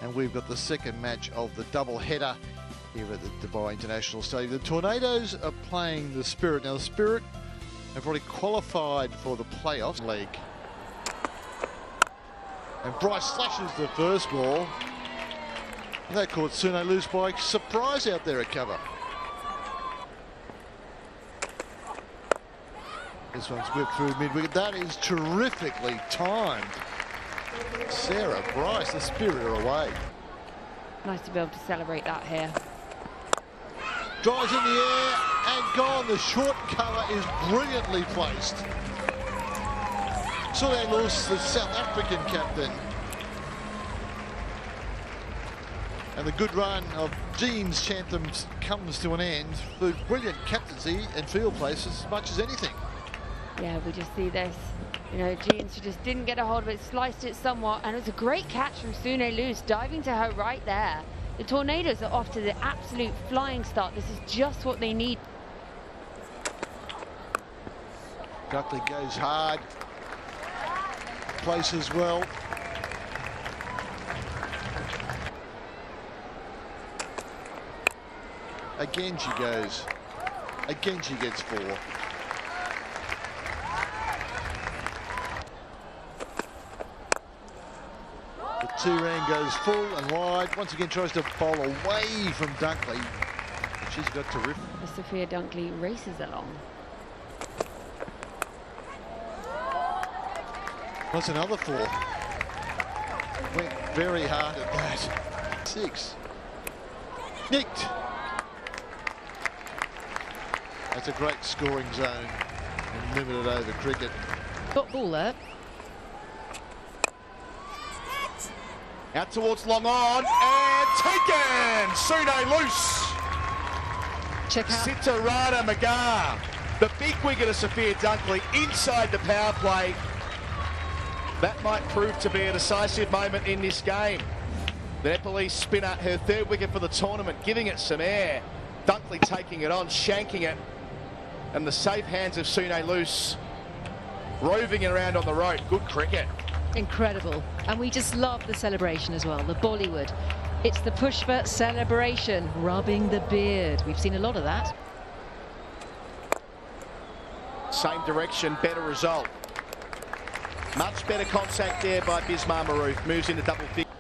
And we've got the second match of the double header here at the Dubai International Stadium. The Tornadoes are playing the Spirit. Now the Spirit have already qualified for the playoff league. And Bryce slashes the first ball. And that caught Sune loose by surprise out there at cover. This one's whipped through mid-wicket. That is terrifically timed. Sarah, Bryce, the Spirit are away. Nice to be able to celebrate that here. Drives in the air and gone. The short cover is brilliantly placed. Sune Loose, the South African captain. And the good run of Jean's Chanthams comes to an end through brilliant captaincy and field place as much as anything. Yeah, we just see this. You know, Jean, she just didn't get a hold of it, sliced it somewhat, and it was a great catch from Sune Loose, diving to her right there. The Tornadoes are off to the absolute flying start. This is just what they need. Dunkley goes hard, places well. Again she goes. Again she gets 4. The 2-ran goes full and wide. Once again tries to bowl away from Dunkley. She's got terrific. Sophia Dunkley races along. That's another 4. Went very hard at that. 6. Nicked. That's a great scoring zone and limited over cricket. Got ball there. Out towards long on and taken! Sune Loose. Check out. Sitarana Magar. The big wicket of Sophia Dunkley inside the power play. That might prove to be a decisive moment in this game. The Nepalese spinner, her 3rd wicket for the tournament, giving it some air. Dunkley taking it on, shanking it. And the safe hands of Sune Loose, roving around on the road. Good cricket. Incredible. And we just love the celebration as well, the Bollywood. It's the Pushpa celebration, rubbing the beard. We've seen a lot of that. Same direction, better result. Much better contact there by Bismar Maroof. Moves into double figure.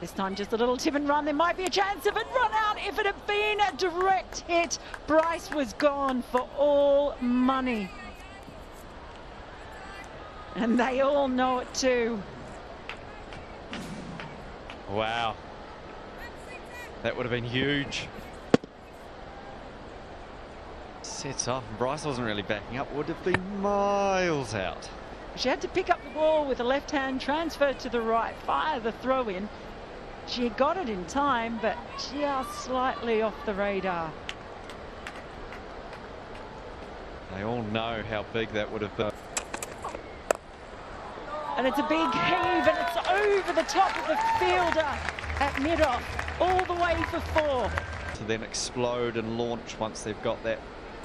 This time just a little tip and run. There might be a chance of it run out. If it had been a direct hit, Bryce was gone for all money. And they all know it too. Wow. That would have been huge. Sets off, and Bryce wasn't really backing up. Would have been miles out. She had to pick up the ball with a left hand, transfer to the right, fire the throw in. She got it in time, but just slightly off the radar. They all know how big that would have been. And it's a big heave, and it's over the top of the fielder at mid-off, all the way for 4. To then explode and launch once they've got that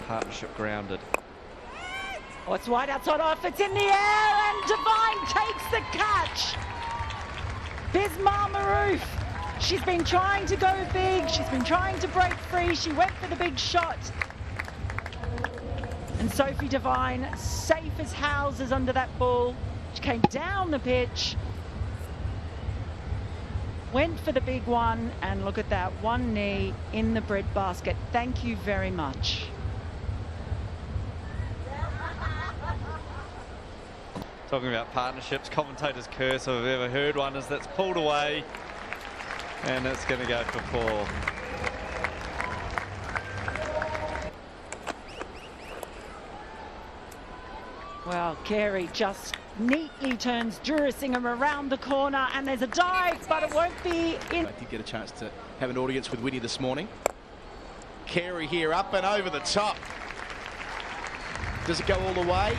partnership grounded. Oh, it's wide outside off, it's in the air, and Divine takes the catch. Bismar Maroof, she's been trying to go big, she's been trying to break free, she went for the big shot. And Sophie Divine, safe as houses under that ball. She came down the pitch, went for the big one, and look at that, one knee in the breadbasket. Thank you very much. Talking about partnerships, commentator's curse, if I've ever heard one, is that's pulled away and it's going to go for 4. Well, Carey just neatly turns Durasingham around the corner, and there's a dive, but it won't be in. I did get a chance to have an audience with Winnie this morning. Carey here, up and over the top. Does it go all the way?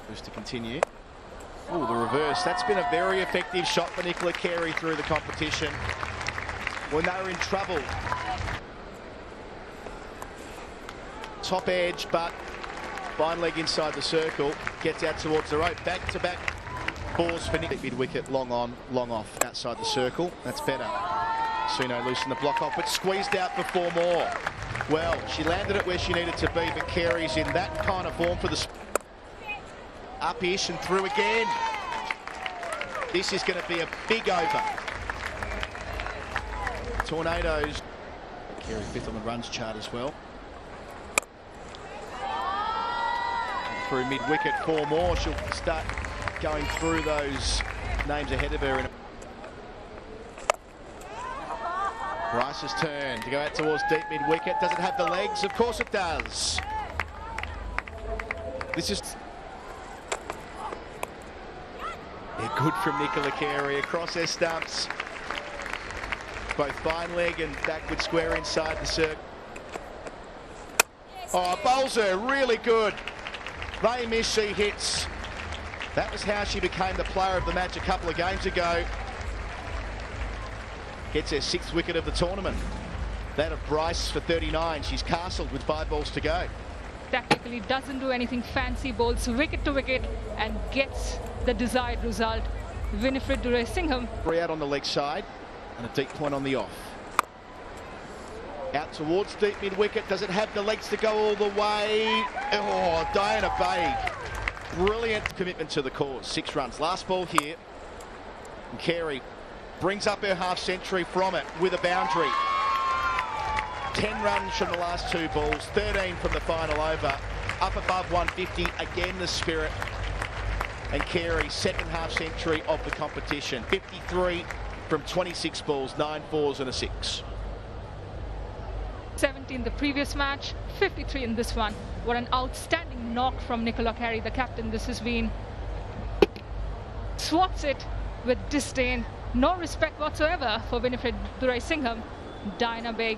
Just to continue. Oh, the reverse. That's been a very effective shot for Nicola Carey through the competition when they were in trouble. Top edge, but Fine leg inside the circle, gets out towards the rope, back-to-back balls for Nick. Mid-wicket, long on, long off, outside the circle. That's better. Suno loosened the block off, but squeezed out before more. Well, she landed it where she needed to be, but Carey's in that kind of form for the... Up-ish and through again. This is going to be a big over. Tornadoes. Carey fifth on the runs chart as well. Through mid-wicket, 4 more. She'll start going through those names ahead of her. Rice's turn to go out towards deep mid-wicket. Does it have the legs? Of course it does. This is... Yeah, good from Nicola Carey across her stumps. Both fine leg and backward square inside the circle. Oh, bowls her really good. They miss, she hits. That was how she became the player of the match a couple of games ago. Gets her 6th wicket of the tournament. That of Bryce for 39. She's castled with 5 balls to go. Tactically doesn't do anything fancy, bowls wicket to wicket and gets the desired result. Winifred Durai-Singham. 3 out on the leg side and a deep point on the off. Out towards deep mid-wicket. Does it have the legs to go all the way? Oh, Diana Baig. Brilliant commitment to the cause. 6 runs. Last ball here. And Carey brings up her half-century from it with a boundary. 10 runs from the last 2 balls. 13 from the final over. Up above 150. Again, the spirit. And Carey's 2nd half-century of the competition. 53 from 26 balls. 9 fours and a 6. 70 in the previous match, 53 in this one. What an outstanding knock from Nicola Carey, the captain. This has been. Swats it with disdain. No respect whatsoever for Winifred Durai-Singham. Diana Baig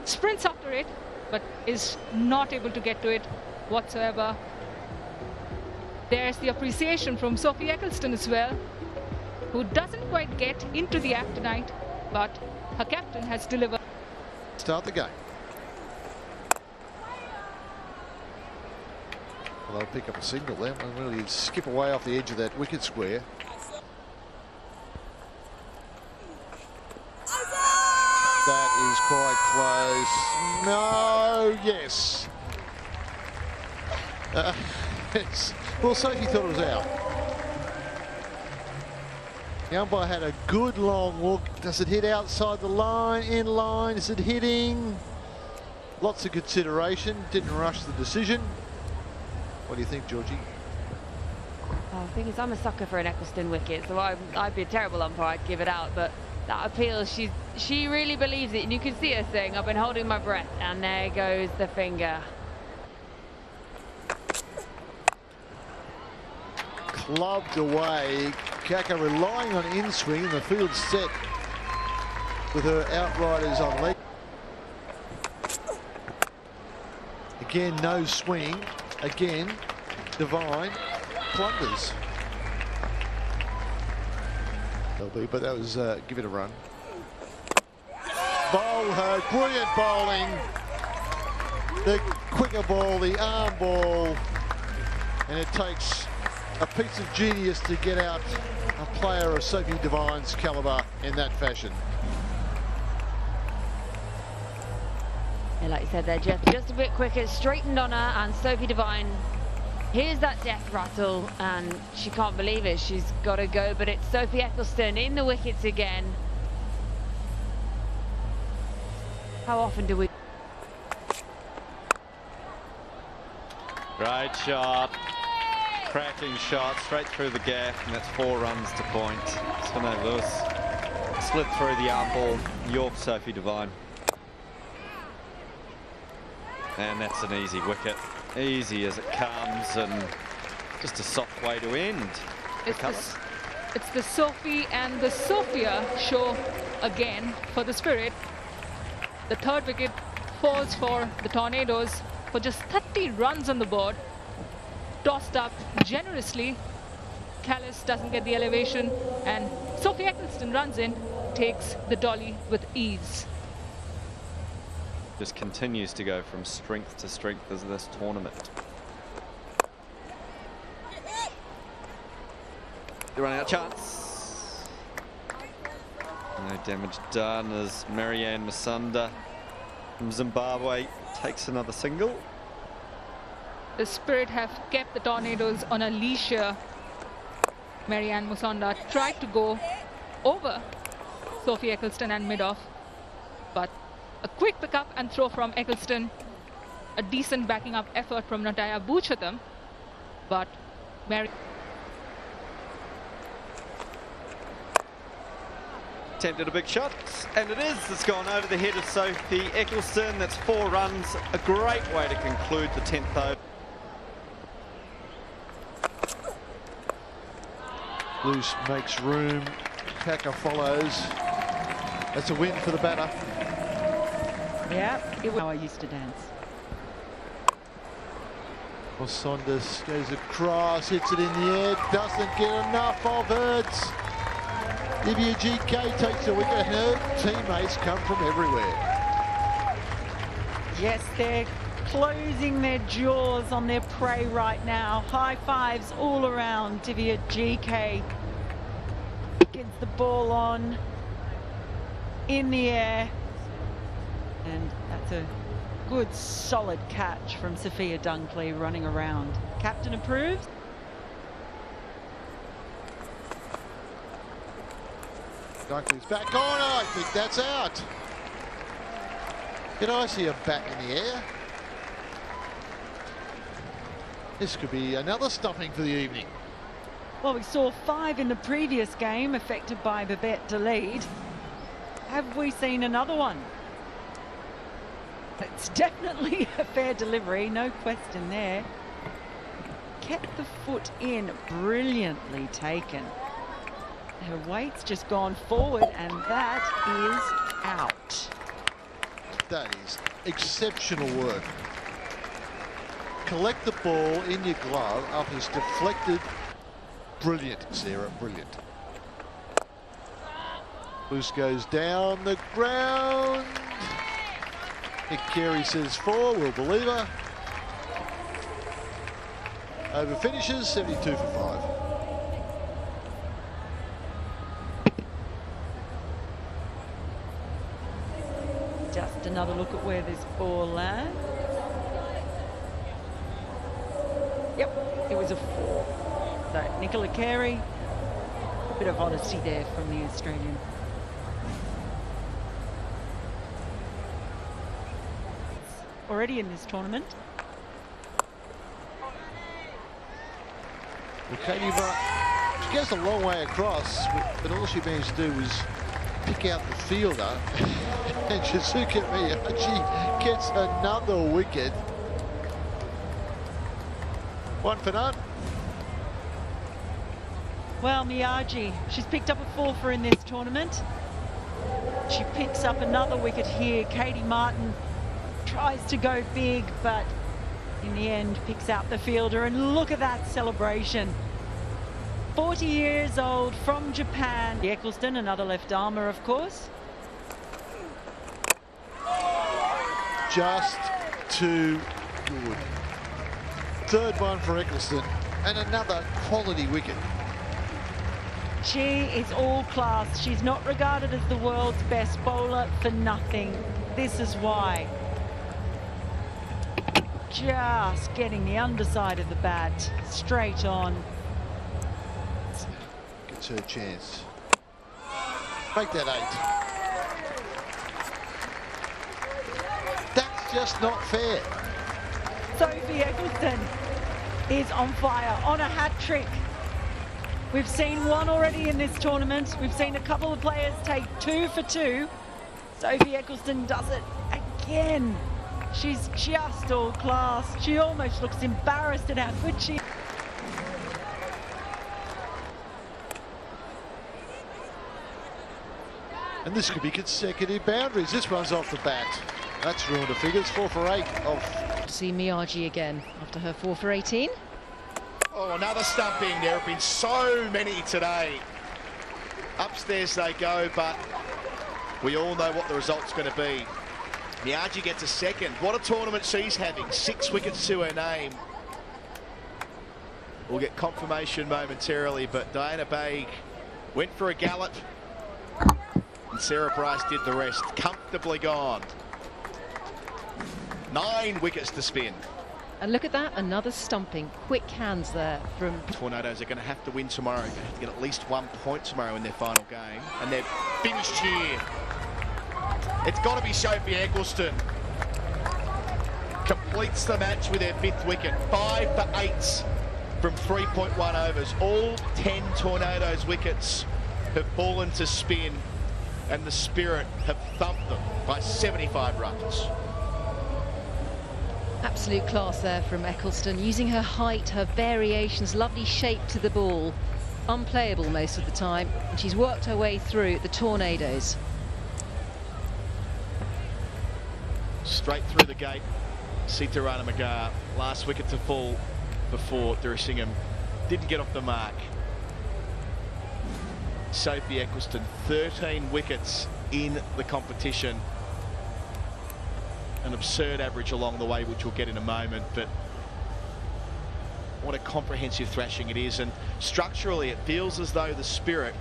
sprints after it, but is not able to get to it whatsoever. There's the appreciation from Sophie Eccleston as well, who doesn't quite get into the act tonight, but her captain has delivered. Start the game. Well, they'll pick up a single there and really skip away off the edge of that wicket square. That is quite close. No, yes. Yes. Well, Sophie thought it was out. The umpire had a good long look. Does it hit outside the line, in line? Is it hitting? Lots of consideration. Didn't rush the decision. What do you think, Georgie? Oh, the thing is, I'm a sucker for an Eccleston wicket, so I'd be a terrible umpire. I'd give it out, but that appeal, she really believes it, and you can see her saying, "I've been holding my breath," and there goes the finger. Clubbed away. Kaka relying on in-swing, and the field set with her outriders on leg. Again, no swing. Again, Divine plunders. They'll be, but that was give it a run. Bowl her, brilliant bowling. The quicker ball, the arm ball, and it takes a piece of genius to get out a player of Sophie Divine's calibre in that fashion. Yeah, like you said there, Jeff, just a bit quicker, straightened on her, and Sophie Divine hears that death rattle, and she can't believe it. She's got to go, but it's Sophie Eccleston in the wickets again. How often do we... Great shot. Cracking shot straight through the gap, and that's 4 runs to point. Suno Lewis slid through the arm ball. York Sophie Divine. And that's an easy wicket. Easy as it comes, and just a soft way to end. It's the Sophie and the Sophia show again for the Spirit. The 3rd wicket falls for the Tornadoes for just 30 runs on the board. Tossed up generously. Callis doesn't get the elevation, and Sophie Eccleston runs in, takes the dolly with ease. Just continues to go from strength to strength as this tournament. running out of chance. No damage done as Marianne Masunda from Zimbabwe takes another single. The Spirit have kept the Tornadoes on a leash here. Marianne Musonda tried to go over Sophie Eccleston and mid-off, but a quick pickup and throw from Eccleston. A decent backing up effort from Nataya Buchatham, but Mary Attempted a big shot, and it is. It's gone over the head of Sophie Eccleston. That's 4 runs. A great way to conclude the 10th over. Loose makes room. Packer follows. That's a win for the batter. Yeah, it was how I used to dance. Saunders goes across, hits it in the air, doesn't get enough of it. Divya GK takes a wicket, and her teammates come from everywhere. Yes, they're closing their jaws on their prey right now. High fives all around. Divya GK gets the ball on in the air, and that's a good solid catch from Sophia Dunkley running around. Captain approves. Dunkley's back on. I think that's out. Did I see a bat in the air? This could be another stumping for the evening. Well, we saw 5 in the previous game affected by Babette Delede. Have we seen another one? It's definitely a fair delivery, no question there. Kept the foot in, brilliantly taken. Her weight's just gone forward, and that is out. That is exceptional work. Collect the ball in your glove, up is deflected. Brilliant, Sarah, brilliant. Loose goes down the ground. Nick Carey says 4, we'll believe her. Over finishes, 72 for 5. Just another look at where this ball lands. Yep, it was a 4. So Nicola Carey, a bit of honesty there from the Australian. Already in this tournament. Well, Katie, she goes a long way across, but all she managed to do was pick out the fielder, and Shizuka Miyachi gets another wicket. 1 for none. Well, Miyagi, she's picked up a 4 in this tournament. She picks up another wicket here. Katie Martin tries to go big, but in the end picks out the fielder, and look at that celebration. 40 years old from Japan. Eccleston, another left armer, of course. Just too good. 3rd one for Eccleston, and another quality wicket. She is all class. She's not regarded as the world's best bowler for nothing. This is why. Just getting the underside of the bat straight on. Gets her chance. Make that 8. That's just not fair. Sophie Eccleston is on fire, on a hat trick. We've seen 1 already in this tournament. We've seen a couple of players take 2 for 2. Sophie Eccleston does it again. She's just all class. She almost looks embarrassed at how good she is. And this could be consecutive boundaries. This one's off the bat. That's ruined her figures. 4 for 8 off. See Miyagi again after her 4 for 18. Oh, another stumping. There have been so many today. Upstairs they go, but we all know what the result's going to be. Miyagi gets a 2nd. What a tournament she's having. 6 wickets to her name. We'll get confirmation momentarily, but Diana Baig went for a gallop and Sarah Bryce did the rest. Comfortably gone. 9 wickets to spin. And look at that, another stumping. Quick hands there from... Tornadoes are going to have to win tomorrow. They have to get at least 1 point tomorrow in their final game. And they've finished here. It's got to be Sophie Eccleston. Completes the match with her 5th wicket. 5 for 8 from 3.1 overs. All 10 Tornadoes wickets have fallen to spin, and the Spirit have thumped them by 75 runs. Absolute class there from Eccleston, using her height, her variations, lovely shape to the ball. Unplayable most of the time, and she's worked her way through the Tornadoes. Straight through the gate, Sita Rana Magar, last wicket to fall before Dhirasingam didn't get off the mark. Sophie Eccleston, 13 wickets in the competition. An absurd average along the way, which we'll get in a moment, but what a comprehensive thrashing it is. And structurally, it feels as though the Spirit,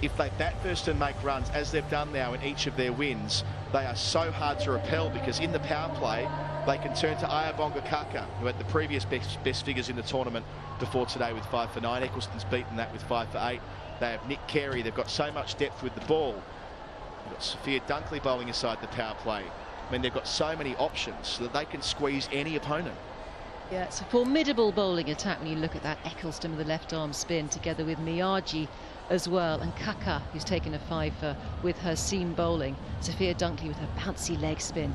if they bat first and make runs, as they've done now in each of their wins, they are so hard to repel, because in the power play, they can turn to Ayabonga Kaka, who had the previous best figures in the tournament before today with 5 for 9. Eccleston's beaten that with 5 for 8. They have Nick Carey. They've got so much depth with the ball. They've got Sophia Dunkley bowling inside the power play. I mean, they've got so many options so that they can squeeze any opponent. Yeah, it's a formidable bowling attack when you look at that. Eccleston with the left arm spin together with Miyagi as well, and Kaka, who's taken a 5 with her seam bowling. Sophia Dunkley with her bouncy leg spin.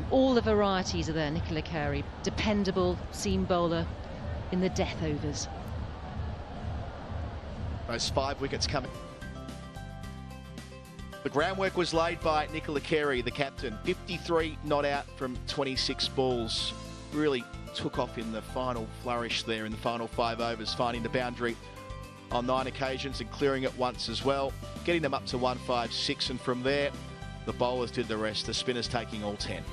All the varieties are there. Nicola Carey, dependable seam bowler in the death overs. Those 5 wickets coming. The groundwork was laid by Nicola Carey, the captain. 53 not out from 26 balls. Really took off in the final flourish there in the final 5 overs, finding the boundary on 9 occasions and clearing it once as well, getting them up to 156, and from there the bowlers did the rest, the spinners taking all 10.